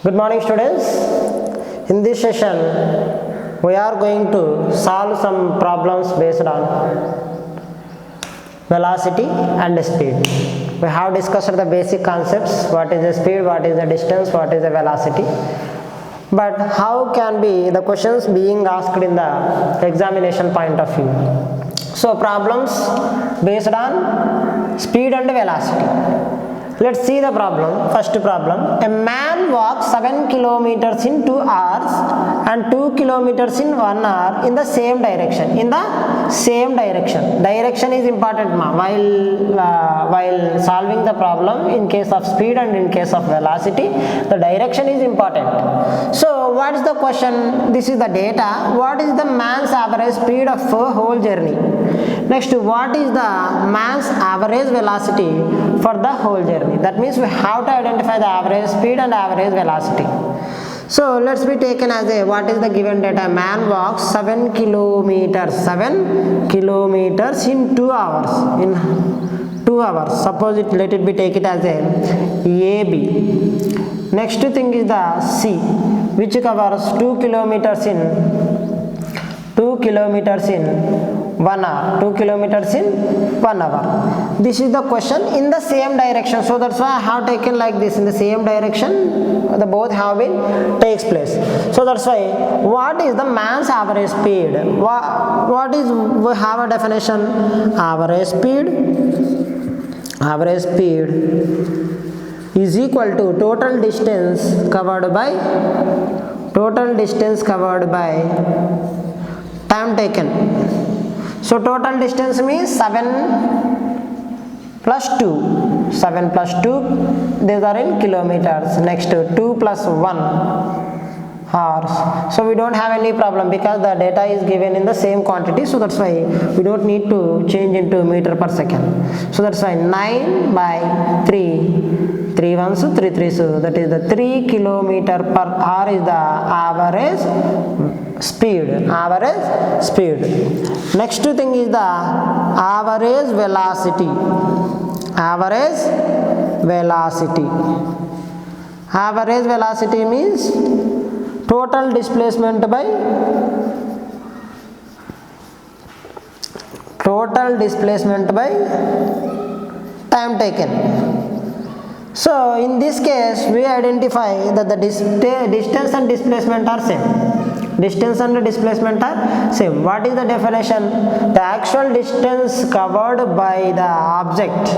Good morning, students. In this session, we are going to solve some problems based on velocity and speed. We have discussed the basic concepts: what is the speed, what is the distance, what is the velocity. But how can be the questions being asked in the examination point of view? So problems based on speed and velocity. Let's see the problem. First problem: a man walks 7 kilometers in 2 hours and 2 kilometers in 1 hour in the same direction. In the same direction. Direction is important while solving the problem. In case of speed and in case of velocity, the direction is important. So what is the question? This is the data. What is the man's average speed of a whole journey? Next, what is the man's average velocity for the whole journey? That means we have to identify the average speed and average velocity. So let's be taken as a, what is the given data? Man walks 7 kilometers in 2 hours. In 2 hours. Suppose let it be take it as a AB. Next thing is the C, which covers 2 kilometers in 1 hour. 2 kilometers in 1 hour. This is the question in the same direction. So that's why I have taken like this, in the same direction. The both have been takes place. So that's why, what is the man's average speed? What is, we have a definition. Average speed is equal to total distance covered by time taken. So total distance means 7 plus 2. 7 plus 2, these are in kilometers. Next 2 plus 1 hours. So we don't have any problem because the data is given in the same quantity. So that's why we don't need to change into meter per second. So that's why 9 by 3. 3 ones, 3 threes. So that is the 3 kilometer per hour is the average speed. Next thing is the average velocity. Average velocity means total displacement by time taken. So in this case, we identify that the distance and displacement are same. Distance and displacement are same. What is the definition? The actual distance covered by the object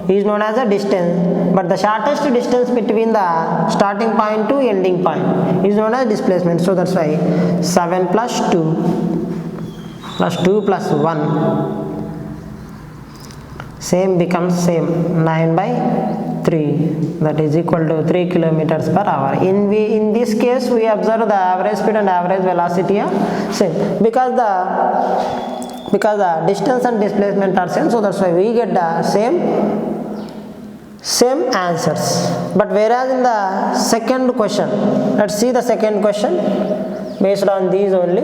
is known as a distance, but the shortest distance between the starting point to ending point is known as displacement. So that's why 7 plus 2 plus 1 same becomes same, 9 by 3, that is equal to 3 kilometers per hour. In this case, we observe the average speed and average velocity are same because the distance and displacement are same. So that's why we get the same answers. But whereas in the second question, let's see the second question. Based on these only,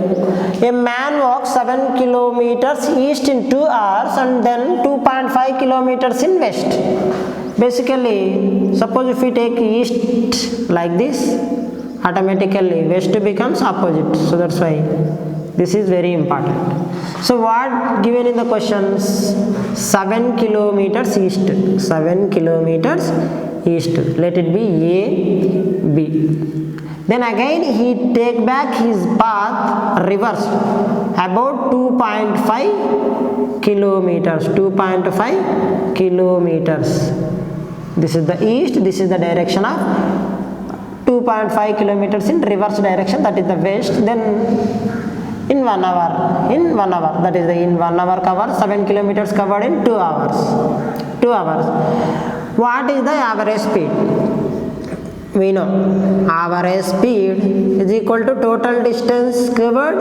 a man walks 7 kilometers east in 2 hours and then 2.5 kilometers in west. Basically, suppose if we take east like this, automatically west becomes opposite. So that's why this is very important. So what given in the questions? 7 kilometers east. 7 kilometers east. Let it be A, B. Then again he take back his path reversed about 2.5 kilometers. 2.5 kilometers. This is the east, this is the direction of 2.5 kilometers in reverse direction, that is the west. Then in 1 hour, that is the in 1 hour covered, 7 kilometers covered in 2 hours. What is the average speed? We know average speed is equal to total distance covered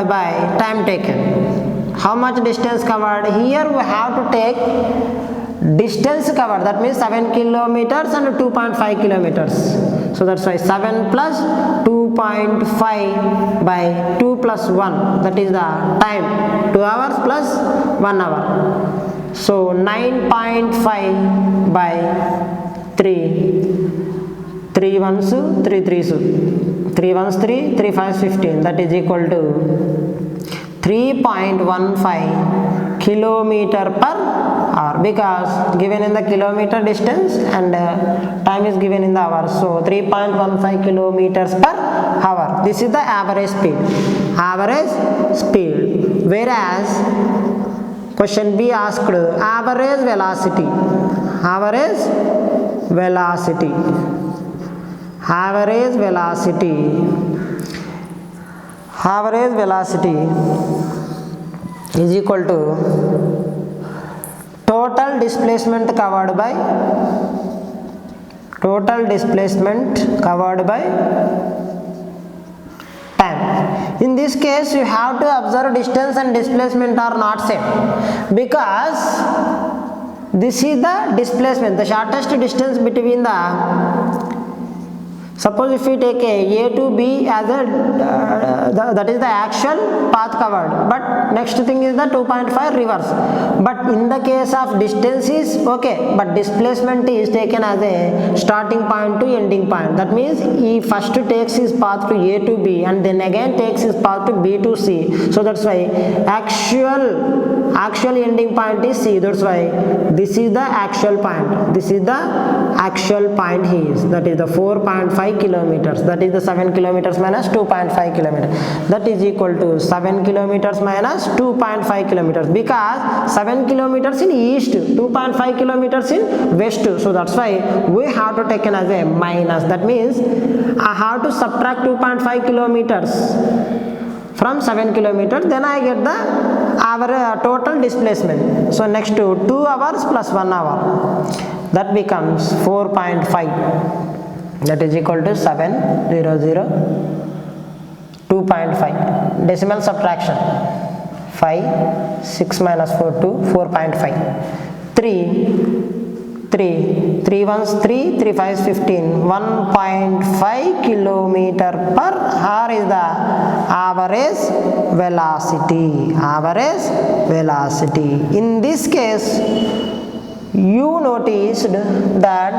by time taken. How much distance covered? Here we have to take distance covered, that means 7 kilometers and 2.5 kilometers. So that's why 7 plus 2.5 by 2 plus 1, that is the time, 2 hours plus 1 hour. So 9.5 by 3, 3 ones, 3 threes, 3 ones 3, 3 5s 15, that is equal to 3.15 kilometer per hour, because given in the kilometer distance and time is given in the hours, so 3.15 kilometers per hour. This is the average speed. Whereas question B asked average velocity is equal to total displacement covered by time. In this case, you have to observe distance and displacement are not same, because this is the displacement, the shortest distance between the, suppose if we take A to B as that is the actual path covered, but next thing is the 2.5 reverse. But in the case of distance is okay, but displacement is taken as a starting point to ending point. That means he first takes his path to A to B and then again takes his path to B to C. So that's why actual ending point is C. That's why this is the actual point. He is, that is the 4.5 kilometers. That is the 7 kilometers minus 2.5 kilometers. That is equal to 7 kilometers minus 2.5 kilometers, because 7 kilometers in east, 2.5 kilometers in west. So that's why we have to take it as a minus. That means I have to subtract 2.5 kilometers from 7 kilometers, then I get the our total displacement. So next to 2 hours plus 1 hour, that becomes 4.5, that is equal to 700, 2.5, decimal subtraction, 5, 6 minus 4, 2, 4.5, 3 ones 3, 3 5s 15, 1.5 kilometer per hour is the average velocity. In this case, you noticed that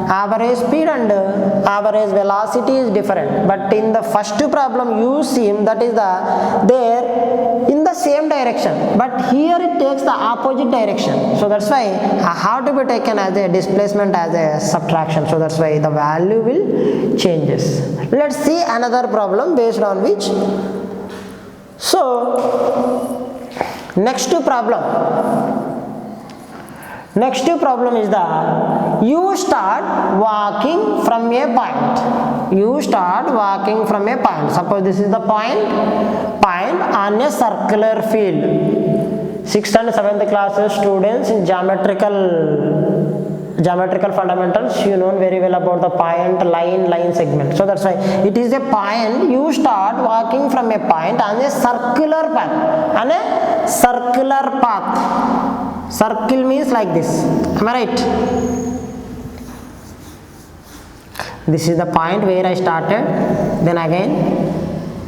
average speed and average velocity is different, but in the first problem you see that is there in the same direction, but here it takes the opposite direction. So that's why I have to be taken as a displacement as a subtraction. So that's why the value will changes. Let's see another problem based on which. So next problem is that you start walking from a point. Suppose this is the point on a circular field. 6th and 7th class students in geometrical fundamentals, you know very well about the point, line segment. So that's why it is a point. You start walking from a point on a circular path. Circle means like this. Am I right? This is the point where I started. Then again,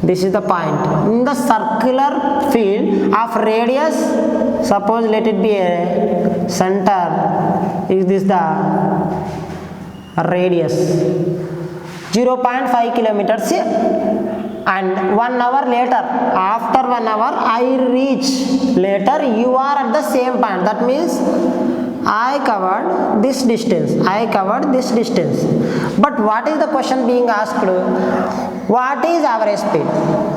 this is the point. In the circular field of radius, suppose let it be a center. Is this the radius? 0.5 kilometers. And 1 hour later, after 1 hour I reach, later you are at the same point. That means I covered this distance. But what is the question being asked? What is average speed?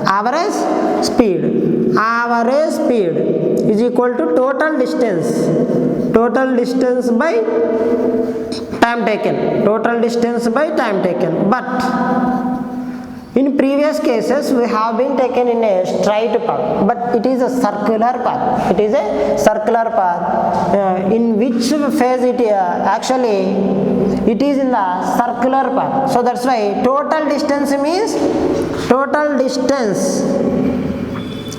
Average speed is equal to total distance by time taken. But in previous cases, we have been taken in a straight path, but it is a circular path. In which phase it actually it is in the circular path. So that's why total distance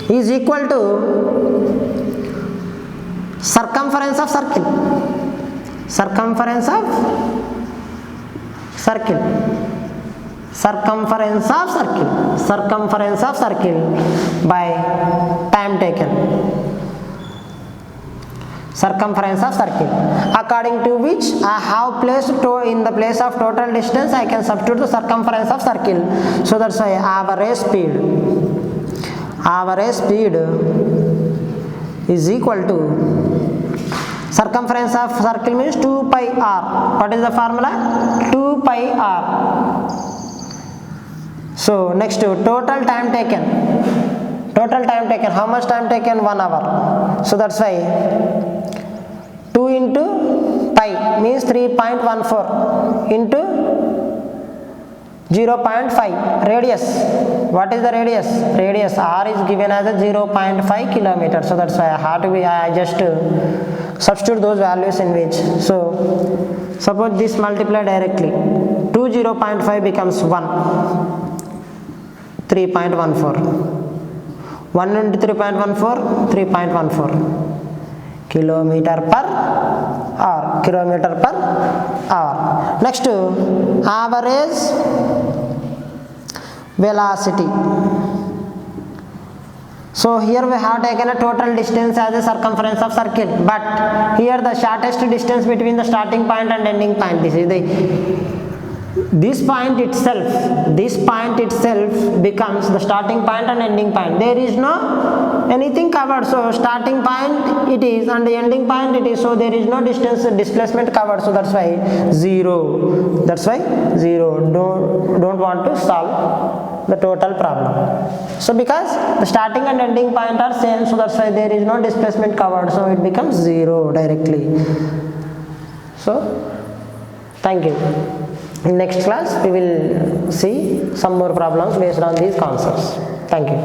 is equal to circumference of circle. Circumference of circle by time taken. circumference of circle, according to which I have placed in the place of total distance I can substitute the circumference of circle. So that's why average speed is equal to circumference of circle means 2 pi r. What is the formula? 2 pi r. So next, total time taken. How much time taken? 1 hour. So that's why 2 into pi means 3.14 into 0.5. Radius. What is the radius? Radius r is given as a 0.5 kilometer. So that's why I just substitute those values in which. So suppose this multiply directly. 2 0.5 becomes 1. 3.14. 1 into 3.14, 3.14 kilometer per hour. Next, average velocity. So here we have taken a total distance as a circumference of circle, but here the shortest distance between the starting point and ending point. This point itself becomes the starting point and ending point. There is no anything covered, so starting point it is and the ending point it is, so there is no displacement covered, so that's why 0. Don't want to solve the total problem. So because the starting and ending point are same, so that's why there is no displacement covered, so it becomes 0 directly. So thank you. In next class we will see some more problems based on these concepts. Thank you.